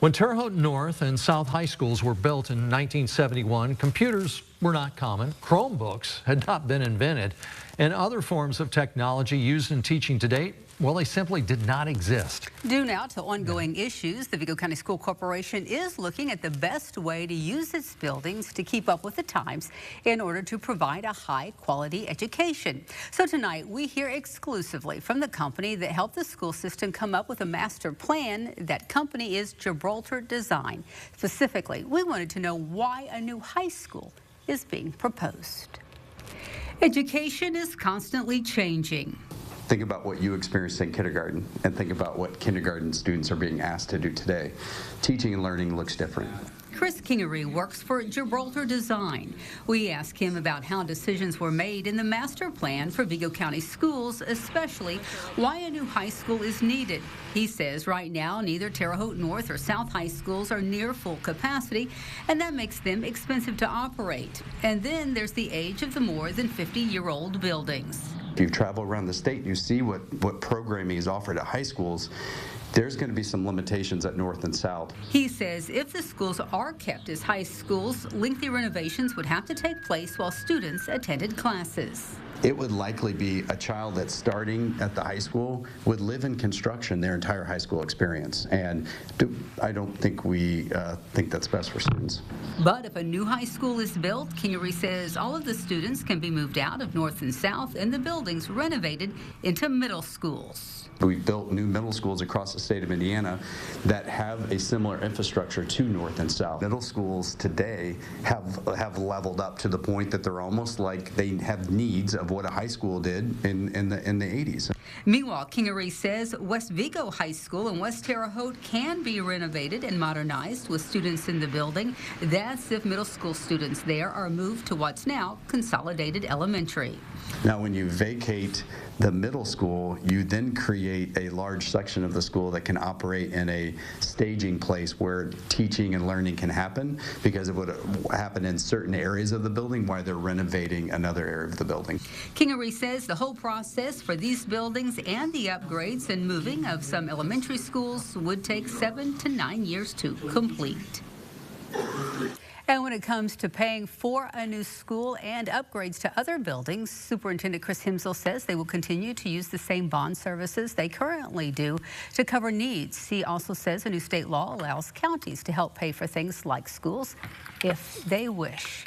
When Terre Haute North and South high schools were built in 1971, computers were not common, Chromebooks had not been invented, and other forms of technology used in teaching to date, well, they simply did not exist. Due now to ongoing issues, the Vigo County School Corporation is looking at the best way to use its buildings to keep up with the times in order to provide a high-quality education. So tonight, we hear exclusively from the company that helped the school system come up with a master plan. That company is Gibraltar Design. Specifically, we wanted to know why a new high school is being proposed. Education is constantly changing. Think about what you experienced in kindergarten and think about what kindergarten students are being asked to do today. Teaching and learning looks different. Chris Kingery works for Gibraltar Design. We asked him about how decisions were made in the master plan for Vigo County schools, especially why a new high school is needed. He says right now neither Terre Haute North or South high schools are near full capacity, and that makes them expensive to operate. And then there's the age of the more than 50-year-old buildings. If you travel around the state and you see what programming is offered at high schools, there's going to be some limitations at North and South. He says if the schools are kept as high schools, lengthy renovations would have to take place while students attended classes. It would likely be a child that's starting at the high school would live in construction their entire high school experience, and I don't think we think that's best for students. But if a new high school is built, Kingery says all of the students can be moved out of North and South and the buildings renovated into middle schools. We've built new middle schools across the state of Indiana that have a similar infrastructure to North and South. Middle schools today have leveled up to the point that they're almost like they have needs of what a high school did in the 80s. Meanwhile, Kingery says West Vigo High School in West Terre Haute can be renovated and modernized with students in the building. That's if middle school students there are moved to what's now Consolidated Elementary. Now, when you vacate the middle school, you then create a large section of the school that can operate in a staging place where teaching and learning can happen, because it would happen in certain areas of the building while they're renovating another area of the building. Kingery says the whole process for these buildings and the upgrades and moving of some elementary schools would take 7 to 9 years to complete. And when it comes to paying for a new school and upgrades to other buildings, Superintendent Chris Himsel says they will continue to use the same bond services they currently do to cover needs. He also says a new state law allows counties to help pay for things like schools if they wish.